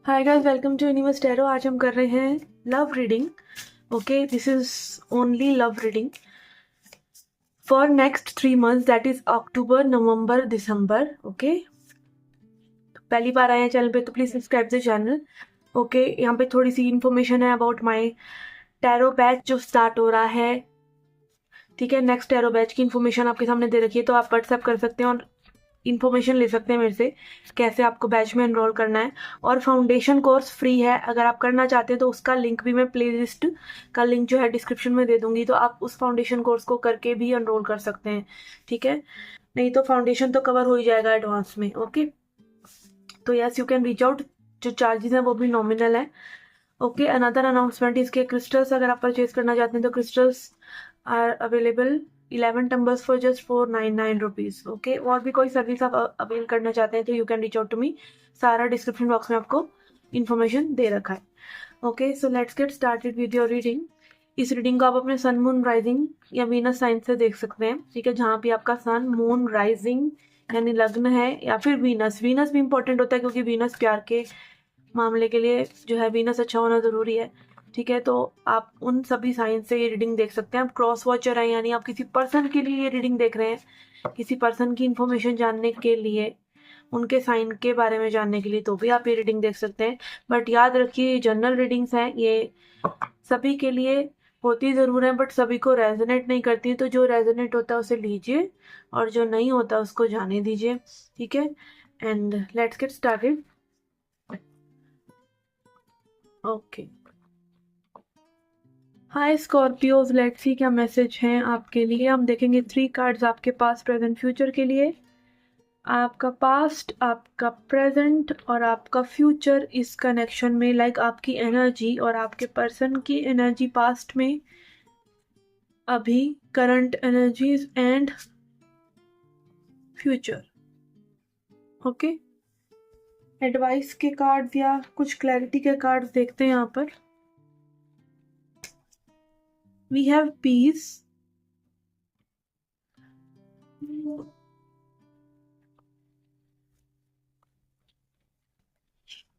Hi guys, welcome to universe tarot. आज हम कर रहे हैं love reading. Okay, this is only love reading for next 3 months, that is October, November, December. Okay, पहली बार आए हैं चैनल पे तो please subscribe the channel. Okay, यहाँ पे थोड़ी सी इन्फॉर्मेशन है अबाउट माय टैरो बैच जो स्टार्ट हो रहा है। ठीक है, नेक्स्ट टैरो बैच की इन्फॉर्मेशन आपके सामने दे रखी है, तो आप व्हाट्सएप कर सकते हैं और इन्फॉर्मेशन ले सकते हैं मेरे से कैसे आपको बैच में एनरोल करना है। और फाउंडेशन कोर्स फ्री है, अगर आप करना चाहते हैं तो उसका लिंक भी मैं प्लेलिस्ट का लिंक जो है डिस्क्रिप्शन में दे दूंगी, तो आप उस फाउंडेशन कोर्स को करके भी एनरोल कर सकते हैं। ठीक है, नहीं तो फाउंडेशन तो कवर हो ही जाएगा एडवांस में। ओके, तो yes, you can reach out. जो चार्जेस हैं वो भी नॉमिनल है। ओके, अनदर अनाउंसमेंट, इसके क्रिस्टल्स अगर आप परचेज करना चाहते हैं तो crystals are available 11 tumblers for just 499 rupees. Okay, और भी कोई सर्विस आप अवेल करना चाहते हैं तो you can reach out to me. सारा डिस्क्रिप्शन बॉक्स में आपको इन्फॉर्मेशन दे रखा है। Okay, so let's get started with your reading. इस रीडिंग को आप अपने सन, मून, राइजिंग या वीनस साइन से देख सकते हैं। ठीक है, जहाँ भी आपका सन, मून, राइजिंग यानी लग्न है, या फिर वीनस भी इंपॉर्टेंट होता है क्योंकि वीनस प्यार के मामले के लिए जो है वीनस अच्छा होना जरूरी है। ठीक है, तो आप उन सभी साइन से ये रीडिंग देख सकते हैं। आप क्रॉस वॉचर हैं, यानी आप किसी पर्सन के लिए ये रीडिंग देख रहे हैं, किसी पर्सन की इंफॉर्मेशन जानने के लिए, उनके साइन के बारे में जानने के लिए, तो भी आप ये रीडिंग देख सकते हैं। बट याद रखिए, जनरल रीडिंग्स हैं, ये सभी के लिए होती जरूर है, बट सभी को रेजोनेट नहीं करती। तो जो रेजोनेट होता है उसे लीजिए और जो नहीं होता उसको जाने दीजिए। ठीक है, and let's get started. Okay, hi Scorpios, let's see क्या मैसेज हैं आपके लिए। हम देखेंगे 3 कार्ड्स आपके पास प्रेजेंट फ्यूचर के लिए। आपका पास्ट, आपका प्रेजेंट और आपका फ्यूचर इस कनेक्शन में, लाइक आपकी एनर्जी और आपके पर्सन की एनर्जी पास्ट में, अभी current energies and future. Okay, advice के कार्ड्स या कुछ क्लैरिटी के कार्ड्स देखते हैं यहाँ पर। We have peace,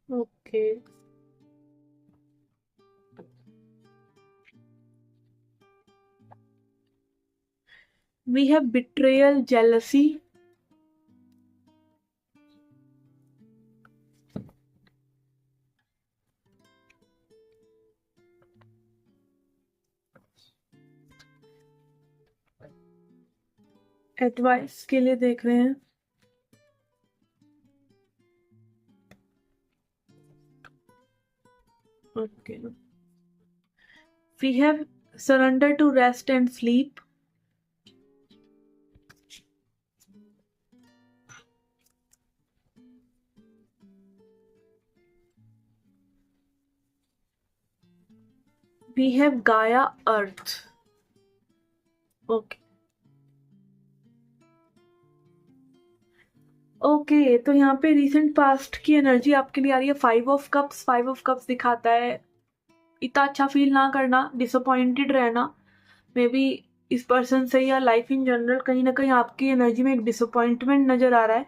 okay, we have betrayal, jealousy, advice के लिए देख रहे हैं। Okay, we have surrender to rest and sleep, we have Gaia earth. Okay, okay, तो यहाँ पे रिसेंट पास्ट की एनर्जी आपके लिए आ रही है। 5 ऑफ कप्स, 5 ऑफ कप्स दिखाता है इतना अच्छा फील ना करना, डिसअपॉइंटेड रहना, मे बी इस पर्सन से या लाइफ इन जनरल। कहीं ना कहीं आपकी एनर्जी में एक डिसअपॉइंटमेंट नजर आ रहा है।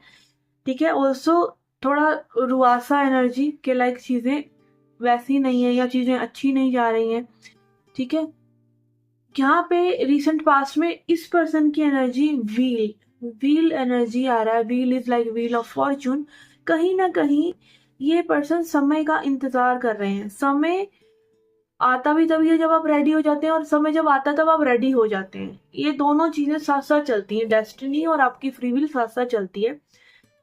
ठीक है, ऑल्सो थोड़ा रुआसा एनर्जी के, लाइक चीजें वैसी नहीं है या चीजें अच्छी नहीं जा रही हैं। ठीक है, यहाँ पे रिसेंट पास्ट में इस पर्सन की एनर्जी व्हील एनर्जी आ रहा है। Wheel is like wheel of Fortune. कहीं ना कहीं ये पर्सन समय का इंतजार कर रहे हैं। समय आता भी तभी है जब आप रेडी हो जाते हैं, और समय जब आता है तब आप रेडी हो जाते हैं। ये दोनों चीजें साथ साथ चलती हैं, डेस्टिनी और आपकी फ्री विल साथ साथ चलती है।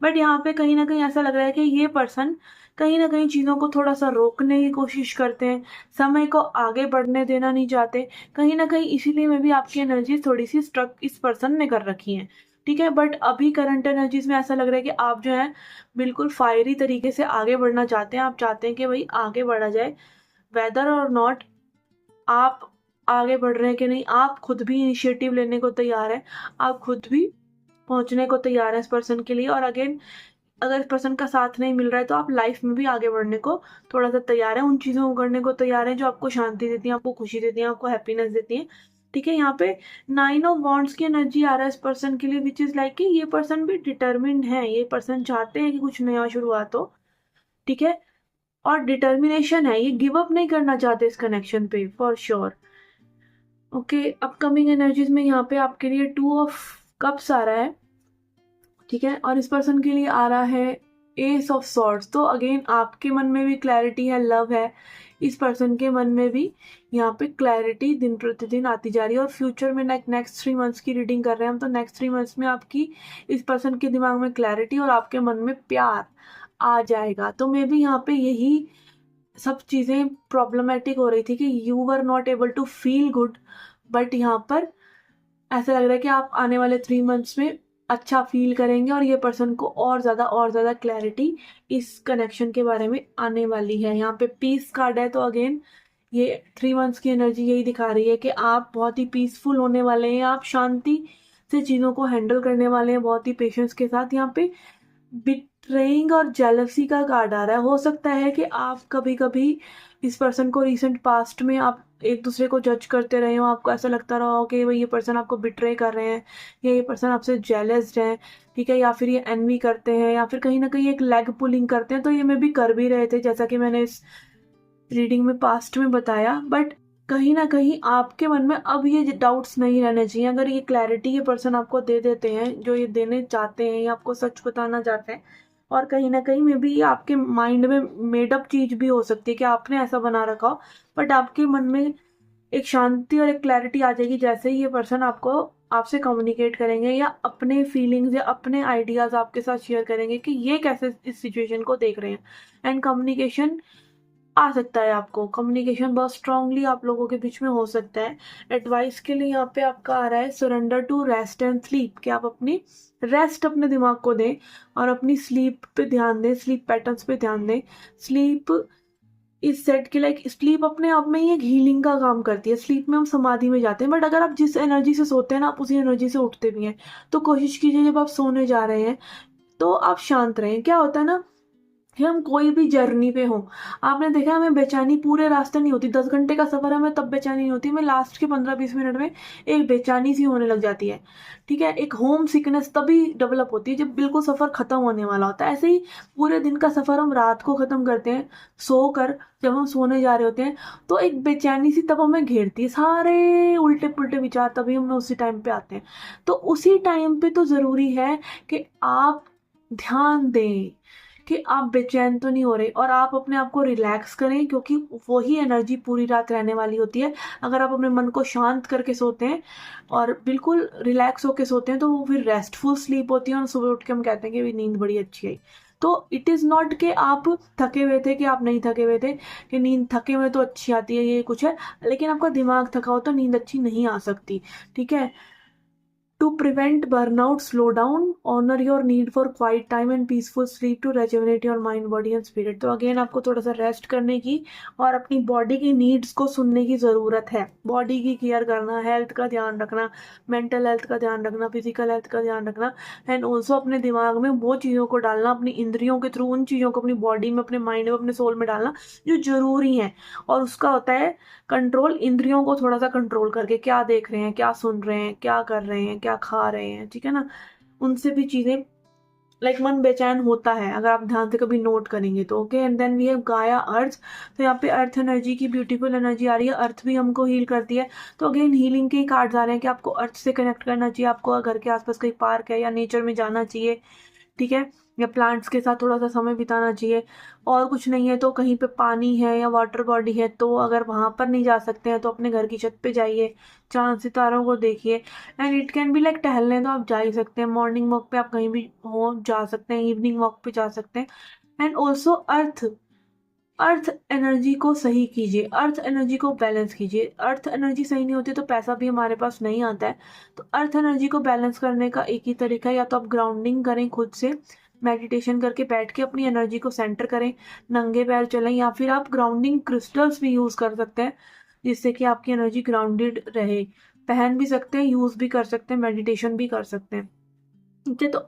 बट यहाँ पे कहीं ना कहीं ऐसा लग रहा है कि ये पर्सन कहीं ना कहीं चीज़ों को थोड़ा सा रोकने की कोशिश करते हैं, समय को आगे बढ़ने देना नहीं चाहते कहीं ना कहीं। इसीलिए में भी आपकी एनर्जी थोड़ी सी स्ट्रक इस पर्सन ने कर रखी है। ठीक है, बट अभी करंट एनर्जीज में ऐसा लग रहा है कि आप जो है बिल्कुल फायरी तरीके से आगे बढ़ना चाहते हैं। आप चाहते हैं कि भाई आगे बढ़ा जाए, वेदर और नॉट आप आगे बढ़ रहे हैं कि नहीं। आप खुद भी इनिशिएटिव लेने को तैयार है, आप खुद भी पहुंचने को तैयार है इस पर्सन के लिए। और अगेन, अगर इस पर्सन का साथ नहीं मिल रहा है तो आप लाइफ में भी आगे बढ़ने को थोड़ा सा तैयार है, उन चीज़ों को करने को तैयार है जो आपको शांति देती हैं, आपको खुशी देती हैं, आपको हैप्पीनेस देती हैं। ठीक है, यहाँ पे 9 ऑफ वॉन्ड्स की एनर्जी आ रहा है इस पर्सन के लिए, विच इज लाइक कि ये पर्सन भी डिटर्मिन्ड है। ये पर्सन चाहते हैं कि कुछ नया शुरुआत हो। ठीक है, और डिटर्मिनेशन है, ये गिव अप नहीं करना चाहते इस कनेक्शन पे for sure. Okay, upcoming energies में यहाँ पे आपके लिए 2 ऑफ कप्स आ रहा है, ठीक है, और इस पर्सन के लिए आ रहा है एस ऑफ सॉर्ड्स। तो अगेन आपके मन में भी क्लैरिटी है, लव है, इस पर्सन के मन में भी यहाँ पे क्लैरिटी दिन प्रतिदिन आती जा रही है। और फ्यूचर में नेक्स्ट 3 मंथ्स की रीडिंग कर रहे हैं हम, तो नेक्स्ट 3 मंथ्स में आपकी इस पर्सन के दिमाग में क्लैरिटी और आपके मन में प्यार आ जाएगा। तो मे भी यहाँ पे यही सब चीज़ें प्रॉब्लमेटिक हो रही थी कि you were not able to feel good, but यहाँ पर ऐसा लग रहा है कि आप आने वाले 3 मंथ्स में अच्छा फील करेंगे और ये पर्सन को और ज़्यादा क्लैरिटी इस कनेक्शन के बारे में आने वाली है। यहाँ पे पीस कार्ड है, तो अगेन ये 3 मंथ्स की एनर्जी यही दिखा रही है कि आप बहुत ही पीसफुल होने वाले हैं, आप शांति से चीज़ों को हैंडल करने वाले हैं, बहुत ही पेशेंस के साथ। यहाँ पे बिट्रेइंग और जेलसी का कार्ड आ रहा है। हो सकता है कि आप कभी कभी इस पर्सन को रिसेंट पास्ट में आप एक दूसरे को जज करते रहे हो, आपको ऐसा लगता रहा हो कि भाई ये पर्सन आपको बिट्रे कर रहे हैं या ये पर्सन आपसे जेलस्ड है, ठीक है, या फिर ये एनवी करते हैं या फिर कहीं ना कहीं एक लेग पुलिंग करते हैं। तो ये मैं भी कर भी रहे थे, जैसा कि मैंने इस रीडिंग में पास्ट में बताया। बट कहीं ना कहीं आपके मन में अब ये डाउट्स नहीं रहने चाहिए। अगर ये क्लैरिटी ये पर्सन आपको दे देते हैं जो ये देने चाहते हैं या आपको सच बताना चाहते हैं, और कहीं ना कहीं में भी ये आपके माइंड में मेडअप चीज भी हो सकती है कि आपने ऐसा बना रखा हो, बट आपके मन में एक शांति और एक क्लैरिटी आ जाएगी जैसे ही ये पर्सन आपको आपसे कम्युनिकेट करेंगे या अपने फीलिंग्स या अपने आइडियाज आपके साथ शेयर करेंगे कि ये कैसे इस सिचुएशन को देख रहे हैं। एंड कम्युनिकेशन आ सकता है, आपको कम्युनिकेशन बहुत स्ट्रांगली आप लोगों के बीच में हो सकता है। एडवाइस के लिए यहाँ पे आपका आ रहा है surrender to rest and sleep, कि आप अपनी रेस्ट अपने दिमाग को दें और अपनी स्लीप पे ध्यान दें, स्लीप पैटर्न्स पे ध्यान दें। स्लीप इस सेट के लाइक स्लीप अपने आप में ही एक हीलिंग का काम करती है। स्लीप में हम समाधि में जाते हैं, बट अगर आप जिस एनर्जी से सोते हैं ना आप उसी एनर्जी से उठते भी हैं। तो कोशिश कीजिए जब आप सोने जा रहे हैं तो आप शांत रहें। क्या होता है ना कि हम कोई भी जर्नी पे हो, आपने देखा हमें बेचैनी पूरे रास्ते नहीं होती, 10 घंटे का सफर है हमें तब बेचैनी नहीं होती, हमें लास्ट के 15-20 मिनट में एक बेचैनी सी होने लग जाती है, ठीक है। एक होम सिकनेस तभी डेवलप होती है जब बिल्कुल सफर खत्म होने वाला होता है। ऐसे ही पूरे दिन का सफर हम रात को खत्म करते हैं सो कर, जब हम सोने जा रहे होते हैं तो एक बेचैनी सी तब हमें घेरती है, सारे उल्टे पुल्टे विचार तभी हमें उसी टाइम पे आते हैं। तो उसी टाइम पे तो जरूरी है कि आप ध्यान दें कि आप बेचैन तो नहीं हो रहे और आप अपने आप को रिलैक्स करें, क्योंकि वही एनर्जी पूरी रात रहने वाली होती है। अगर आप अपने मन को शांत करके सोते हैं और बिल्कुल रिलैक्स होकर सोते हैं तो वो फिर रेस्टफुल स्लीप होती है और सुबह उठ के हम कहते हैं कि नींद बड़ी अच्छी आई। तो इट इज़ नॉट कि आप थके हुए थे कि आप नहीं थके हुए थे, कि नींद थके हुए तो अच्छी आती है, ये कुछ है, लेकिन आपका दिमाग थका हो तो नींद अच्छी नहीं आ सकती, ठीक है। To prevent burnout, slow down, honor your need for quiet time and peaceful sleep to rejuvenate your mind, body and spirit। तो अगेन आपको थोड़ा सा रेस्ट करने की और अपनी बॉडी की नीड्स को सुनने की ज़रूरत है। बॉडी की केयर करना, हेल्थ का ध्यान रखना, मेंटल हेल्थ का ध्यान रखना, फिजिकल हेल्थ का ध्यान रखना, एंड ऑल्सो अपने दिमाग में वो चीज़ों को डालना, अपनी इंद्रियों के थ्रू उन चीज़ों को अपनी बॉडी में, अपने माइंड में, अपने सोल में डालना जो ज़रूरी है। और उसका होता है कंट्रोल, इंद्रियों को थोड़ा सा कंट्रोल करके, क्या देख रहे हैं, क्या सुन रहे हैं, क्या कर रहे हैं, क्या खा रहे हैं, ठीक है ना। उनसे भी चीज़ें लाइक मन बेचैन होता है अगर आप ध्यान से कभी नोट करेंगे तो। Okay, and then we have Gaia earth. तो यहाँ पे अर्थ एनर्जी की ब्यूटीफुल एनर्जी आ रही है, अर्थ भी हमको हील करती है। तो अगेन हीलिंग के ही कार्ड्स आ रहे हैं कि आपको अर्थ से कनेक्ट करना चाहिए, आपको घर के आसपास कहीं पार्क है या नेचर में जाना चाहिए, ठीक है, या प्लांट्स के साथ थोड़ा सा समय बिताना चाहिए। और कुछ नहीं है तो कहीं पे पानी है या वाटर बॉडी है तो अगर वहाँ पर नहीं जा सकते हैं तो अपने घर की छत पे जाइए, चांद सितारों को देखिए। And it can be like टहलने तो आप जा ही सकते हैं, मॉर्निंग वॉक पे आप कहीं भी हो जा सकते हैं, इवनिंग वॉक पे जा सकते हैं। एंड ऑल्सो अर्थ एनर्जी को सही कीजिए, अर्थ एनर्जी को बैलेंस कीजिए। अर्थ एनर्जी सही नहीं होती तो पैसा भी हमारे पास नहीं आता है। तो अर्थ एनर्जी को बैलेंस करने का एक ही तरीका है, या तो आप ग्राउंडिंग करें खुद से, मेडिटेशन करके बैठ के अपनी एनर्जी को सेंटर करें, नंगे पैर चलें, या फिर आप ग्राउंडिंग क्रिस्टल्स भी यूज़ कर सकते हैं जिससे कि आपकी एनर्जी ग्राउंडेड रहे। पहन भी सकते हैं, यूज़ भी कर सकते हैं, मेडिटेशन भी कर सकते हैं, ठीक है। तो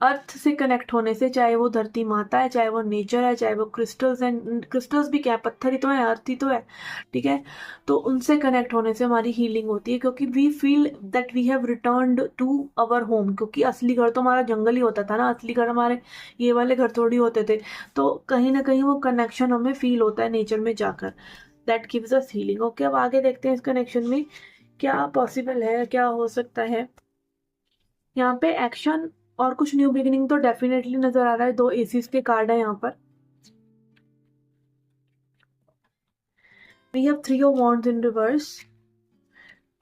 अर्थ से कनेक्ट होने से, चाहे वो धरती माता है, चाहे वो नेचर है, चाहे वो क्रिस्टल्स एंड क्रिस्टल्स भी क्या है, पत्थर ही तो है, अर्थ ही तो है, ठीक है। तो उनसे कनेक्ट होने से हमारी हीलिंग होती है, क्योंकि we feel that we have returned to our home, क्योंकि असली घर तो हमारा जंगल ही होता था ना, असली घर हमारे ये वाले घर थोड़ी होते थे। तो कहीं ना कहीं वो कनेक्शन हमें फील होता है नेचर में जाकर, that gives us healing. Okay, अब आगे देखते हैं इस कनेक्शन में क्या पॉसिबल है, क्या हो सकता है। यहाँ पे एक्शन और कुछ न्यू बिगिनिंग तो डेफिनेटली नजर आ रहा है। 2 एसीज के कार्ड है यहाँ पर। We have 3 of wands in reverse,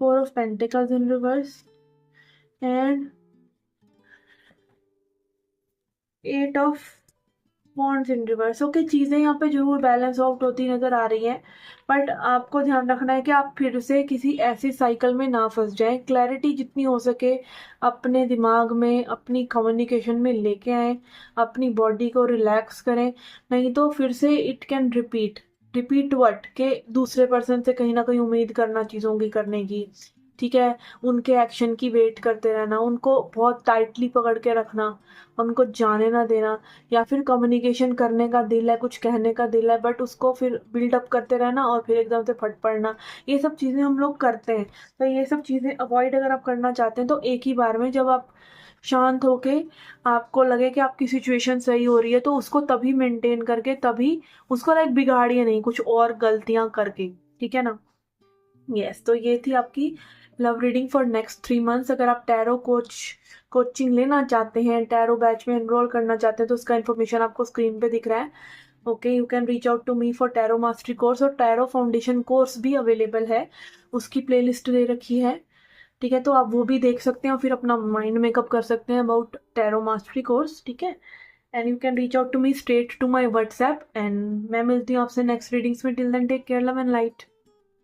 4 of pentacles in reverse and 8 of wands in reverse. Okay, चीजें यहाँ पे जरूर बैलेंस आउट होती नजर आ रही हैं, बट आपको ध्यान रखना है कि आप फिर से किसी ऐसी साइकिल में ना फंस जाएं। क्लैरिटी जितनी हो सके अपने दिमाग में, अपनी कम्युनिकेशन में लेके आए, अपनी बॉडी को रिलैक्स करें, नहीं तो फिर से it can repeat. Repeat what, के दूसरे पर्सन से कहीं ना कहीं उम्मीद करना चीज़ों की करने की, ठीक है, उनके एक्शन की वेट करते रहना, उनको बहुत टाइटली पकड़ के रखना, उनको जाने ना देना, या फिर कम्युनिकेशन करने का दिल है, कुछ कहने का दिल है, बट उसको फिर बिल्डअप करते रहना और फिर एकदम से फट पड़ना, ये सब चीज़ें हम लोग करते हैं। तो ये सब चीज़ें अवॉइड अगर आप करना चाहते हैं तो एक ही बार में, जब आप शांत होके आपको लगे कि आपकी सिचुएशन सही हो रही है, तो उसको तभी मेंटेन करके, तभी उसको लाइक बिगाड़िए नहीं कुछ और गलतियां करके, ठीक है ना। यस, तो ये थी आपकी love reading for next 3 months. अगर आप टैरो कोचिंग लेना चाहते हैं, टैरो बैच में एनरोल करना चाहते हैं, तो उसका इन्फॉर्मेशन आपको स्क्रीन पे दिख रहा है। Okay, you can reach out to me for tarot mastery course, और टैरो फाउंडेशन कोर्स भी अवेलेबल है, उसकी प्लेलिस्ट दे रखी है, ठीक है। तो आप वो भी देख सकते हैं और फिर अपना माइंड मेकअप कर सकते हैं अबाउट टैरो मास्टरी कोर्स, ठीक है। And you can reach out to me straight to my WhatsApp, and मैं मिलती हूँ आपसे नेक्स्ट रीडिंग्स में। Till then take care, love and light.